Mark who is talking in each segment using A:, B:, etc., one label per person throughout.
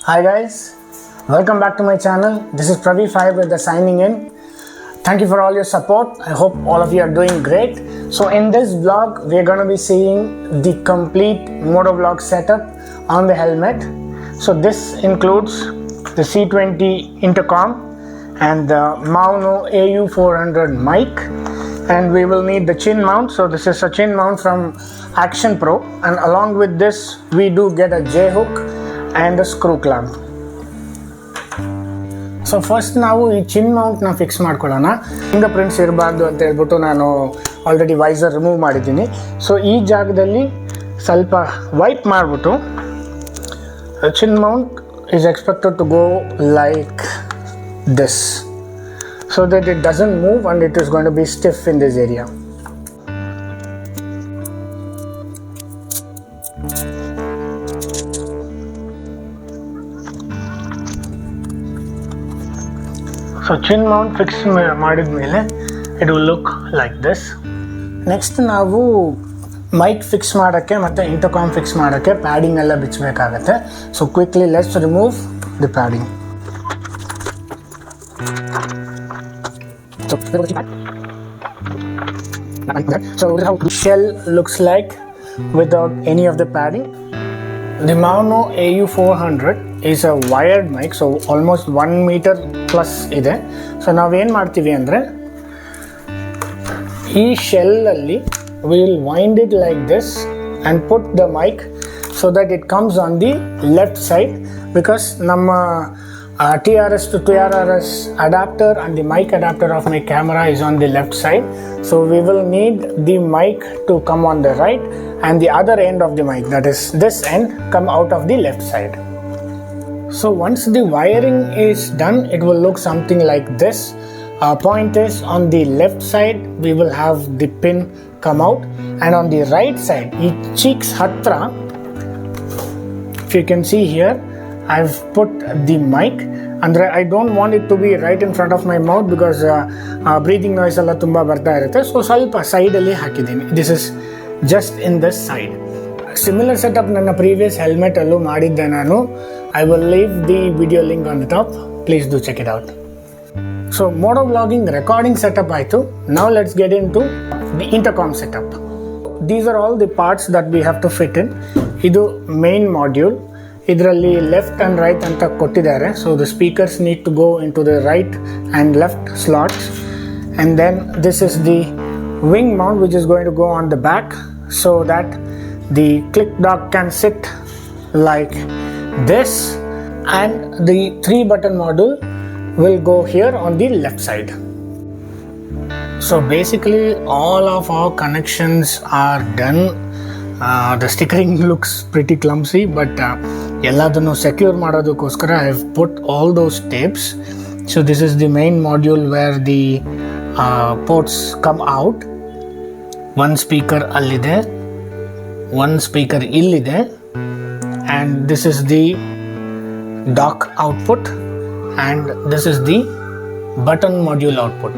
A: Hi guys, welcome back to my channel. This is Pravi5 with the signing in. Thank you for all your support. I hope all of you are doing great. So in this vlog, we are going to be seeing the complete Motovlog setup on the helmet. So this includes the C20 Intercom and the Motovlog AU400 mic, and we will need the chin mount. So this is a chin mount from Action Pro, and along with this we do get a J hook and a screw clamp. So first ನಾವು ಈ ಚಿನ್ Mount ನ fix ಮಾಡ್ಕೊಳ್ಳೋಣ. Finger prints ಇರಬಾರ್ದು ಅಂತ ಹೇಳ್ಬಿಟ್ಟು ನಾನು already visor remove ಮಾಡಿದ್ದೀನಿ. So ಈ ಜಾಗದಲ್ಲಿ ಸ್ವಲ್ಪ ವೈಪ್ ಮಾಡಿಬಿಟ್ಟು ಚಿನ್ Mount is expected to go like this so that it doesn't move and it is going to be stiff in this area. So chin mount fix ಮಾಡಿದ್ಮೇಲೆ it will look like this. Next ನಾವು mic fix ಮಾಡೋಕ್ಕೆ ಮತ್ತು intercom fix ಮಾಡೋಕ್ಕೆ padding ಎಲ್ಲ ಬಿಚ್ಚಬೇಕಾಗತ್ತೆ. So quickly let's remove the padding. So this is how the shell looks like without any of the padding. The Motovlog AU400 is a wired mic, so almost 1 meter plus ಇದೆ. So ನಾವೇನು ಮಾಡ್ತೀವಿ ಅಂದರೆ ಈ ಶೆಲ್ಲಲ್ಲಿ we will wind it like this and put the mic so that it comes on the left side, because ನಮ್ಮ TRS to TRRS adapter and the mic adapter of my camera is on the left side. So we will need the mic to come on the right and the other end of the mic, that is this end, come out of the left side. So once the wiring is done, it will look something like this. Point is, on the left side we will have the pin come out, and on the right side, each cheeks hatra, if you can see here, I've put the mic, and I don't want it to be right in front of my mouth because breathing noise alla tumba barta irutte. So salpa side alli hakidini. This is just in this side. Similar setup nanna previous helmet allu madidde nanu. I will leave the video link on the top. Please do check it out. So motovlogging recording setup aitu. Now let's get into the intercom setup. These are all the parts that we have to fit in. Idu main module. Idralli left and right anta kottidare. So the speakers need to go into the right and left slots. And then this is the wing mount, which is going to go on the back so that the click dock can sit like this, and the 3-button module will go here on the left side. So basically all of our connections are done. The stickering looks pretty clumsy, but elladunu secure madodakoskara I have put all those tapes. So this is the main module where the ports come out. One speaker allide, one speaker illide, and this is the dock output, and this is the button module output.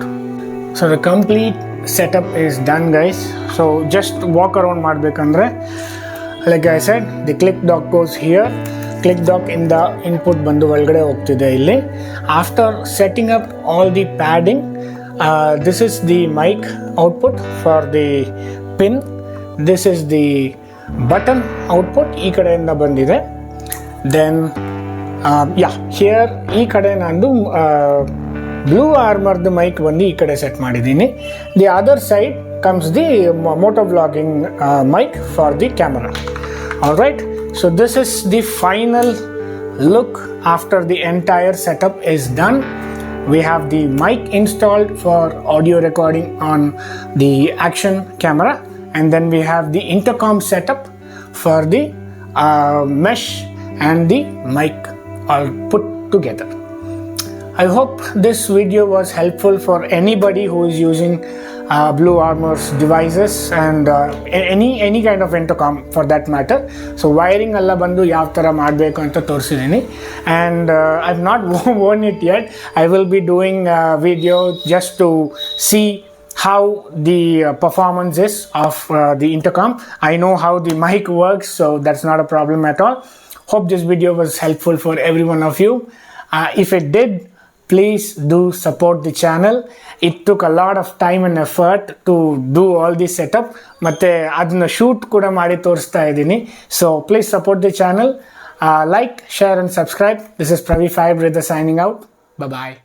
A: So the complete setup is done, guys. So just walk around madbekandre, like I said, the click dock goes here. Click dock in the input bandu olgade hogtide illi. After setting up all the padding, this is the mic output for the pin. This is the button output ee kadeyinda bandide. Then here ee kade nandu BluArmour mic ಬಂದು ಈ ಕಡೆ set ಮಾಡಿದ್ದೀನಿ. The other side comes the motovlogging mic for the camera. Alright, so this is the final look after the entire setup is done. We have the mic installed for audio recording on the action camera, and then we have the intercom setup for the mesh and the mic all put together. I hope this video was helpful for anybody who is using BluArmour's devices and any kind of intercom for that matter. So wiring alla bandu yav tara madbeku anta torsidini, and I've not worn it yet. I will be doing a video just to see how the performance is of the intercom. I know how the mic works, so that's not a problem at all. Hope this video was helpful for every one of you. If it did, please do support the channel. It took a lot of time and effort to do all this setup. Matte adna shoot kuda maadi torsta idini. So please support the channel. Like, share and subscribe. This is Pravi Five Brother signing out. Bye bye.